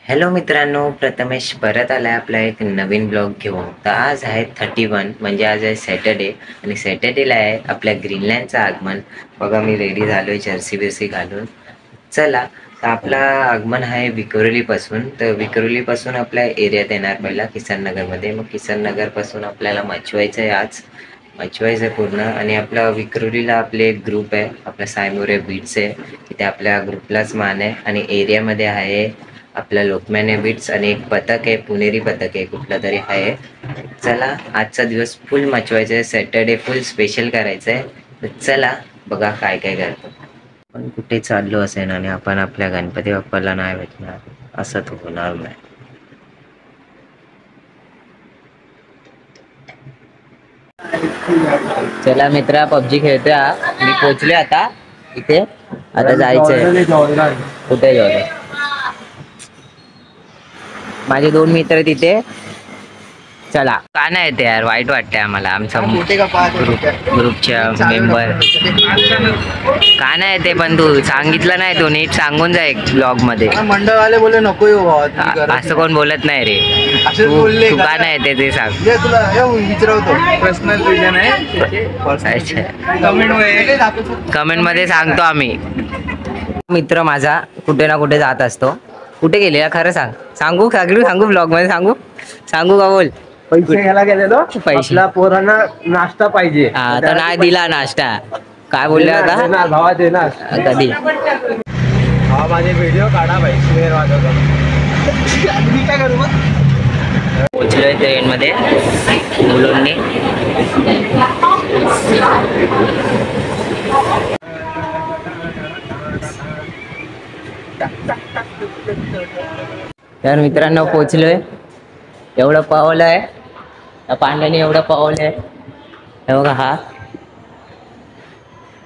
Hello मित्रांनो, प्रथमेश परत आलाय आपला एक नवीन ब्लॉग घेऊन. तर आज आहे 31 म्हणजे आज आहे सॅटर्डे आणि सॅटर्डेला आहे आपल्या ग्रीनलँडचं आगमन. बघा मी रेडी झालोय जर्सी बिर्सी घालून. चला, तर आपला आगमन आहे विक्रोलीपासून. तर विक्रोलीपासून आपल्या एरियात येणार पहिला किसन नगरमध्ये. मग किसन नगरपासून आपल्याला मचवायचं आहे, आज मचवायचं आहे पूर्ण. आणि आपला विक्रोलीला आपले एक ग्रुप आहे, आपला सायमोरे बीट्स आहे, तिथे आपल्या ग्रुपलाच मान आहे. आणि एरियामध्ये आहे आपला लोकमान्य बीट्स आणि एक पथक आहे, पुणेरी पथक आहे कुठला तरी आहे. चला, आजचा दिवस फुल मचवायचा आहे, सॅटर्डे फुल स्पेशल करायचं आहे. तर चला बघा काय काय करतो. पण कुठे चाललो असेल आणि आपण आपल्या गणपती बाप्पाला नाही भेटणार, असं तर होणार नाही. चला मित्रा, पबजी खेळतोय. मी पोचले आता इथे. आता जायचंय कुठे जाऊ. माझे 2 मित्र तिथे. चला, का नाही येते यार, वाईट वाटतंय आम्हाला. आमचा ग्रुपच्या मेंबर का नाही येते, पण तू सांगितलं नाही, तू नीट सांगून जा एक ब्लॉग मध्ये. मंडळवाले बोले नको येऊ, असं कोण बोलत नाही रे. तू का नाही येते ते सांग. विचारतो, पर्सनल रिजन आहे. कमेंट मध्ये सांगतो आम्ही. मित्र माझा कुठे ना कुठे जात असतो. कुठे गेले खरं सांग. सांगू ब्लॉग मध्ये सांगू का बोल. पैसे घ्यायला गेलेलो, पैशाला पोरांना नाश्ता पाहिजे. हा, तर नाही दिला नाश्ता. काय बोलले आता भावा देणार कधी. हा, माझे व्हिडिओ काढा भाई. मी काय करू मग. पोचलोय ट्रेन मध्ये मुलांनी. तर मित्रांनो पोचलोय. एवढं पावलंय पांड्याने, एवढं पावलंय हे बघा. हा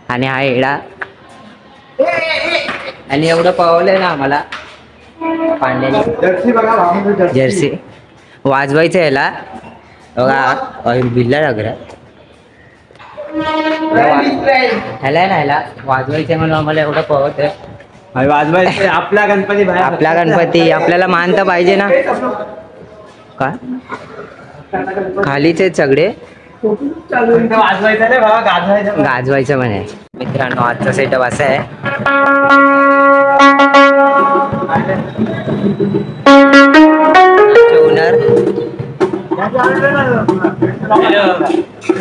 आणि हा एडा, आणि एवढं पावलंय ना आम्हाला पांड्याने. जर्सी वाजवायचं याला बघा. बिल्ला लागला ह्याला ना, ह्याला वाजवायचं म्हणून आम्हाला एवढं पवत आहे. वाजवायचं आपला गणपती, आपला गणपती आपल्याला मानता पाहिजे ना. का खालीच आहेत सगळे. गाजवायचं म्हणे. मित्रांनो आजचा सेटअप असा आहे. ओनर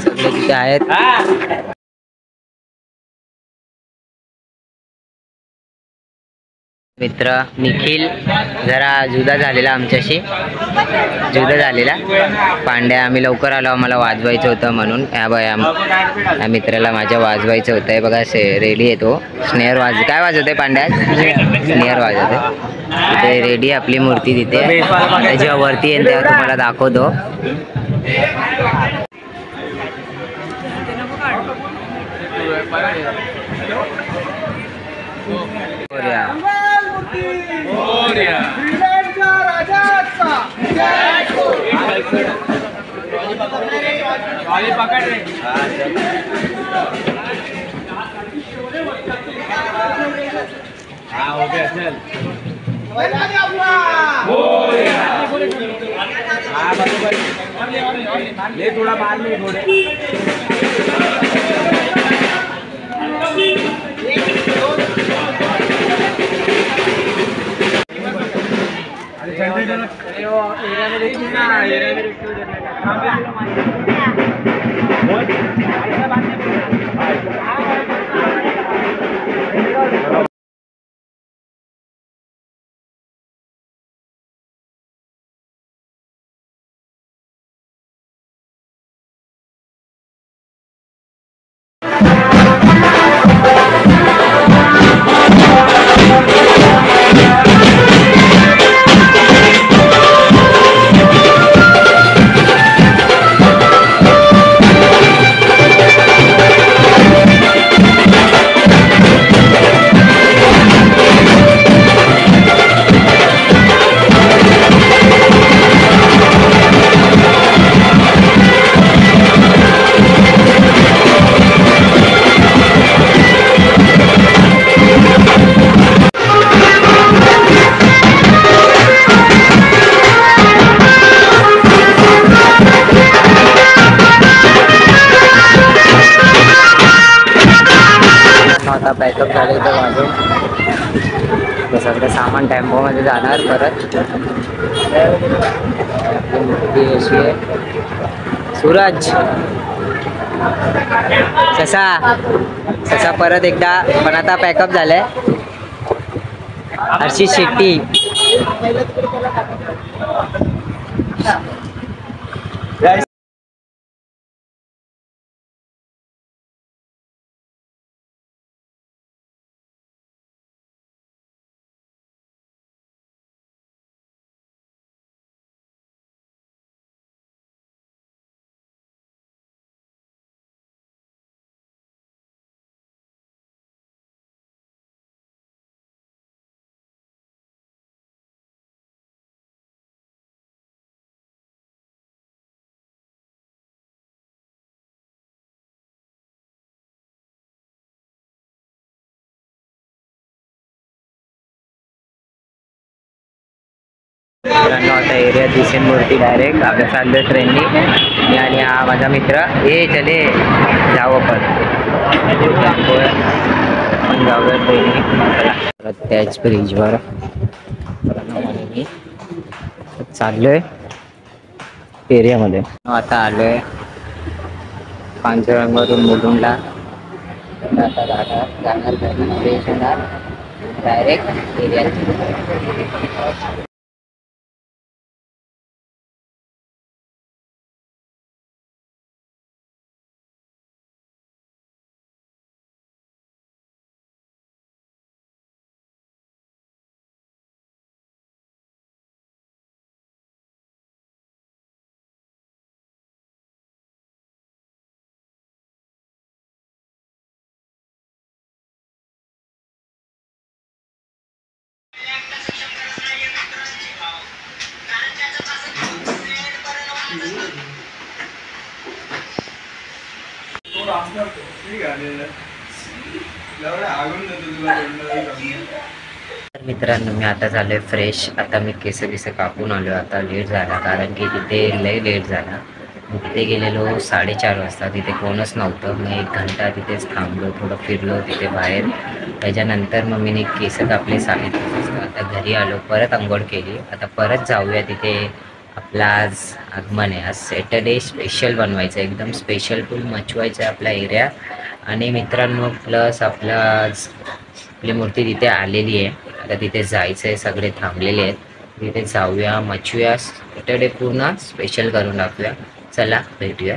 सगळे तिथे आहेत. मित्र निखिल जरा जुदा झालेला आमच्याशी, पांड्या. आम्ही लवकर आलो, आम्हाला वाजवायचं होतं म्हणून. या मित्राला माझ्या वाजवायचं होतं. आहे बघा, रेडी आहे तो. स्नेअर काय वाजवते पांड्या. स्नेअर वाजवते. ते रेडी आपली मूर्ती तिथे. जेव्हा वरती येईल तेव्हा तुम्हाला दाखवतो. थोड़ा मार ले थोड़े. मध्ये जाणार परत. अशी आहे. सूरज ससा परत एकदा, पण आता पॅकअप झालाय. हर्षित शेट्टी आता एरिया दिसेन मूर्ती डायरेक्ट आम्ही चाललोय ट्रेननी. मी आणि हा माझा मित्र. हे चले जाऊ आपण जाऊया ट्रेननी. परत त्याच ब्रिजवर मी चाललोय एरियामध्ये. आता आलोय पांचरंगावरून मुलुंडला. आता जाणार फ्रेश होणार डायरेक्ट एरियात. मित्रांनो मी आता झालोय फ्रेश. आता मी केस कापून आलो. आता लेट झाला कारण की तिथे लय लेट झाला. तिथे गेलेलो 4:30 वाजता. तिथे कोणच नव्हतं. मी 1 घंटा तिथेच थांबलो, थोडं फिरलो तिथे बाहेर. त्याच्यानंतर मग मी केस कापले 3:30 वाजता. आता घरी आलो, परत आंघोळ केली. आता परत जाऊया तिथे. आपला आज आगमन आहे. आज सॅटर्डे स्पेशल बनवायचं, एकदम स्पेशल फुल मचवायचं आहे आपला एरिया. आणि मित्रांनो प्लस आपली मूर्ती तिथे आलेली आहे. आता तिथे जायचं आहे. सगळे थांबलेले आहेत. तिथे जाऊया, मचूया, सॅटर्डे पूर्ण स्पेशल करून टाकूया. चला भेटूया.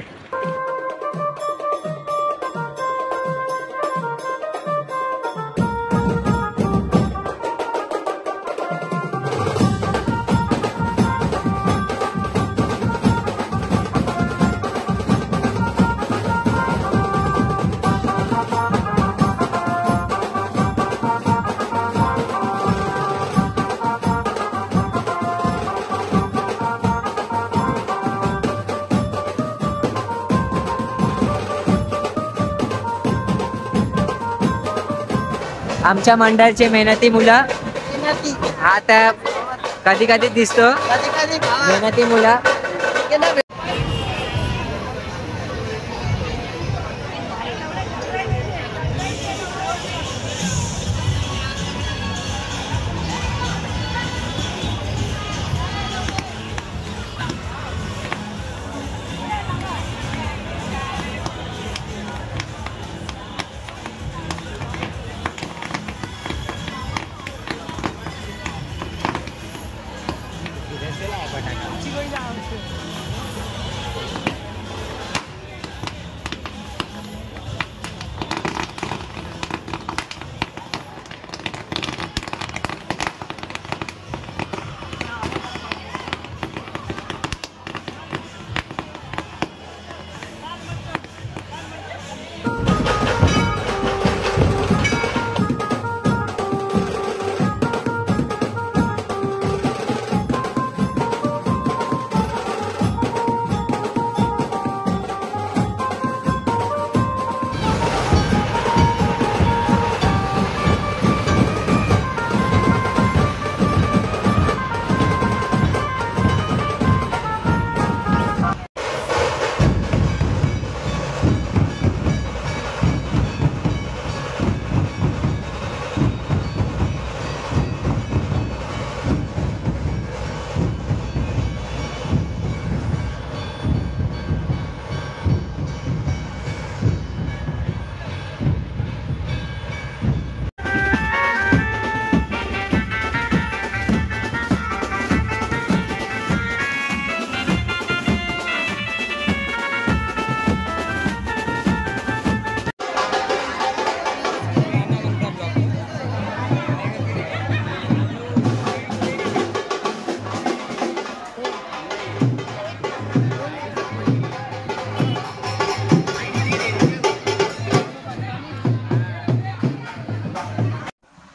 आमच्या मंडळाचे मेहनती मुलं. हा तर कधी कधी दिसतो मेहनती मुलं.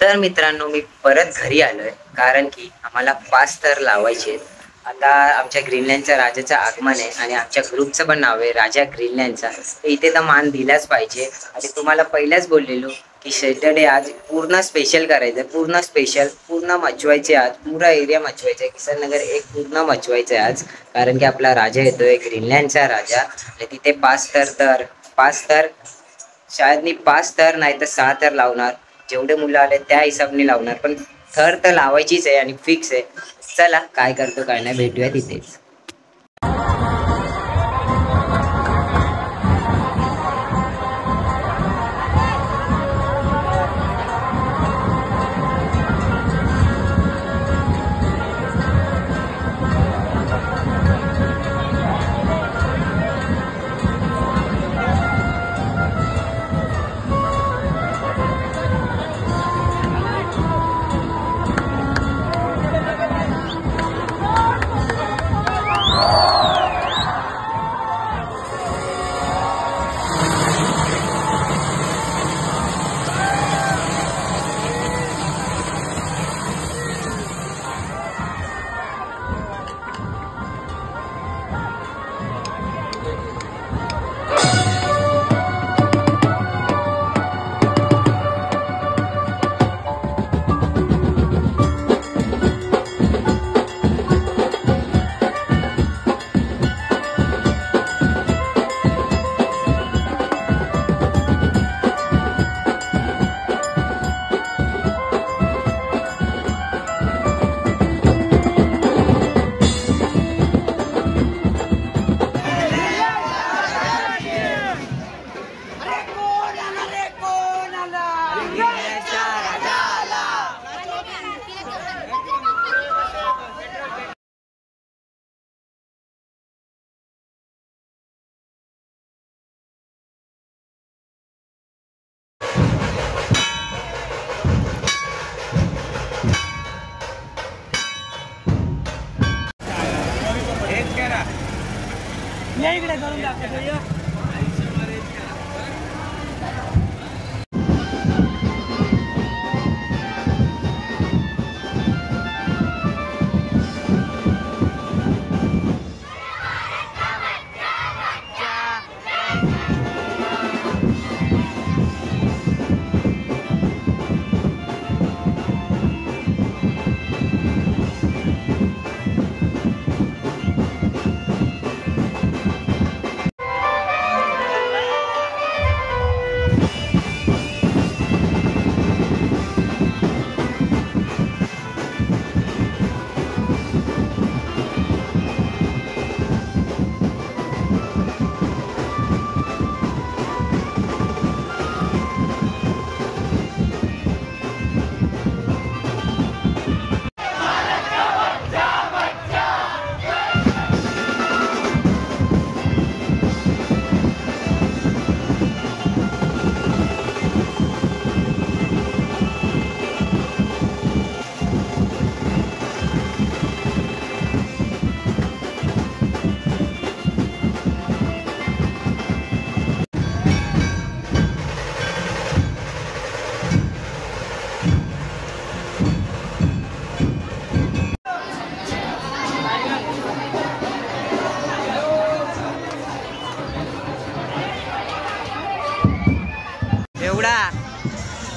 तर मित्रांनो मी परत घरी आलोय, कारण की आम्हाला 5 थर लावायचे आहेत. आता आमच्या ग्रीनलँडच्या राजाचं आगमन आहे आणि आमच्या ग्रुपचं पण नाव आहे राजा ग्रीनलँडचा. तर इथे तर मान दिलाच पाहिजे. आणि तुम्हाला पहिल्याच बोललेलो की सॅटर्डे आज पूर्ण स्पेशल करायचं, पूर्ण स्पेशल, पूर्ण मचवायचे आज, पुरा एरिया मचवायचा आहे. किसन नगर एक पूर्ण मचवायचं आहे आज, कारण की आपला राजा येतोय, ग्रीनलँडचा राजा. आणि तिथे 5 थर शायद मी 5 थर नाही तर 6 थर लावणार. जेवढे मुलं आले त्या हिसाबने लावणार, पण थर तर लावायचीच आहे आणि फिक्स आहे. चला काय करतो काय नाही, भेटूया तिथेच.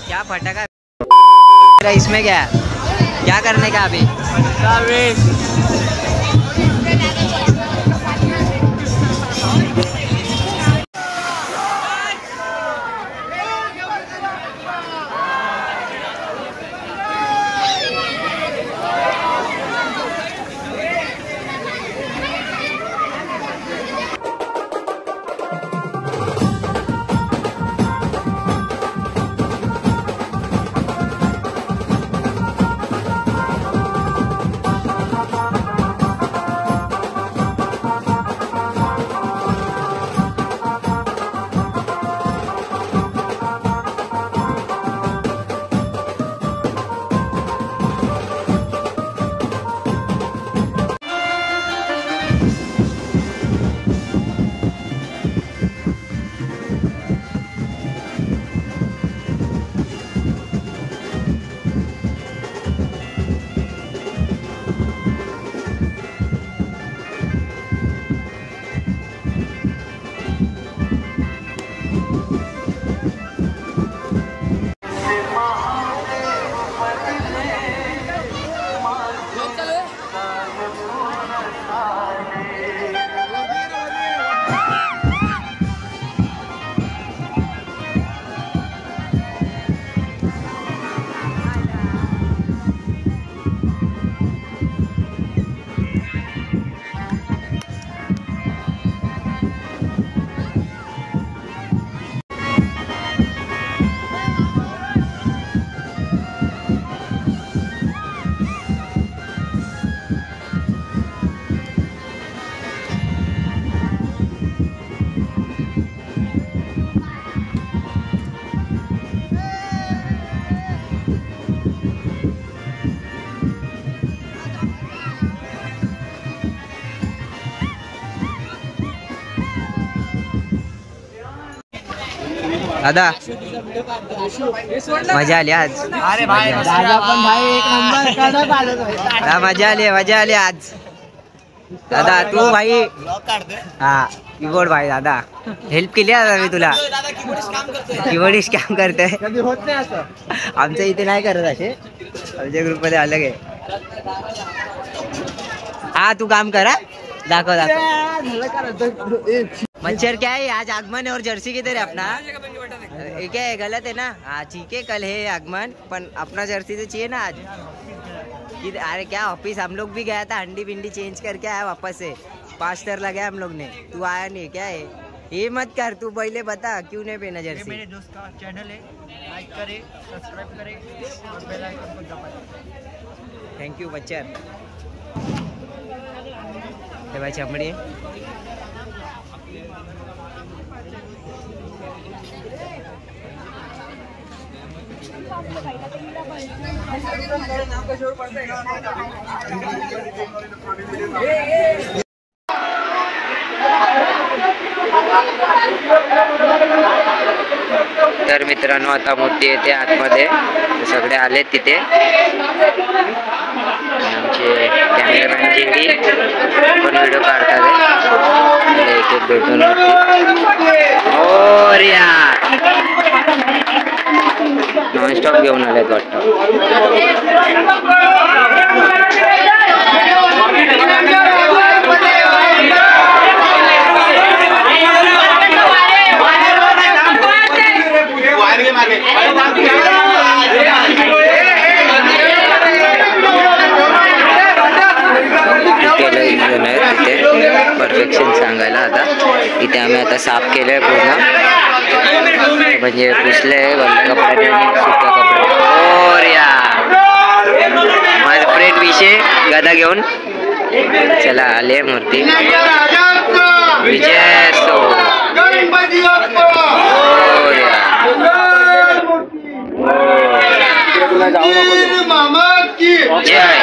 क्या फटाका इसमें क्या करने का अभी? दादा मजा आली आज. अरे भाई दादा पण भाई एक नंबर कडक आलं. मजा आली आज. दादा तू भाई हा कीबोर्ड भाई दादा हेल्प केली आता मी तुला. कीबोर्डिस्ट काम करते. कधी होत नाही असं. आमच्या इथे नाही करत असे. आमच्या ग्रुप मध्ये अलग आहे. हा तू काम करा. दाखव. मच्छर क्या है आज आगमन है और जर्सी किधर है अपना. क्या है गलत है ना. हाँ ठीक है कल है आगमन पण अपना जर्सी तो चाहिए ना आज. अरे क्या ऑफिस हम लोग भी गया था. हंडी बिंडी चेंज करके आया वापस से. 5 स्टार लगाया हम लोग ने. तू आया नहीं क्या है. ये मत कर तू पहले बता क्यों नहीं पहना जर्सी. मेरे दोस्त का चैनल है लाइक करे सब्सक्राइब करे और बेल आइकन को दबाएं. थैंक यू मच्छर. भाई चमड़ी तर मित्रांनो आता मूर्ती येते आतमध्ये. सगळे आले तिथे. आमचे कॅमेरामॅन जेडी पण व्हिडिओ काढतात. एक एक भेटून नॉनस्टॉप घेऊन आलेत वाटतं. परफेक्शन सांगायला आता इथे आम्ही आता साफ केलंय पूर्ण. म्हणजे पुसले वल्ल्या कपड्याने आणि सुक्या कपड्याने. और माझा फ्रेंड विषय गदा घेऊन चला आले मूर्ती. विजय सो जय.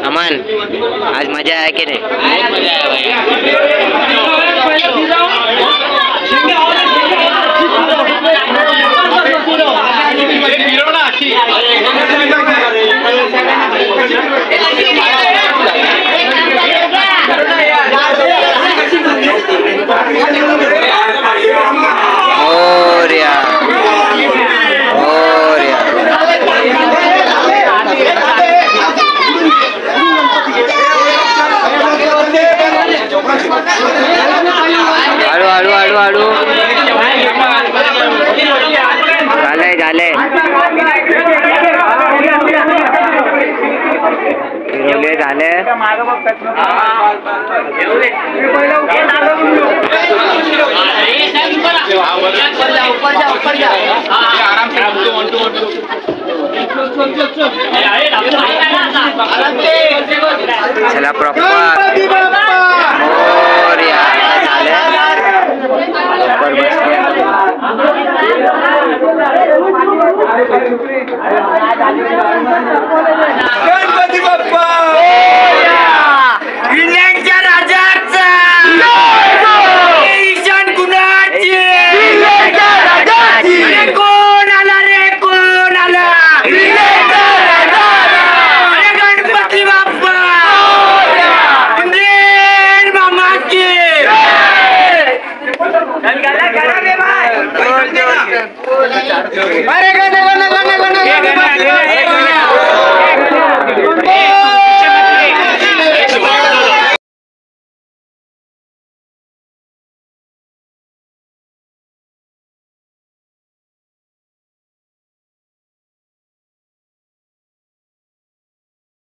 अमन आज मजा आहे की नाही. हळू झालंय फिरवले झाले. चला प्रॉपर गणपती बाप्पा विनायकच्या राजाचा ईशान कुणाची कोण आला रे कोण आला गणपती बाप्पा मामाची. अरे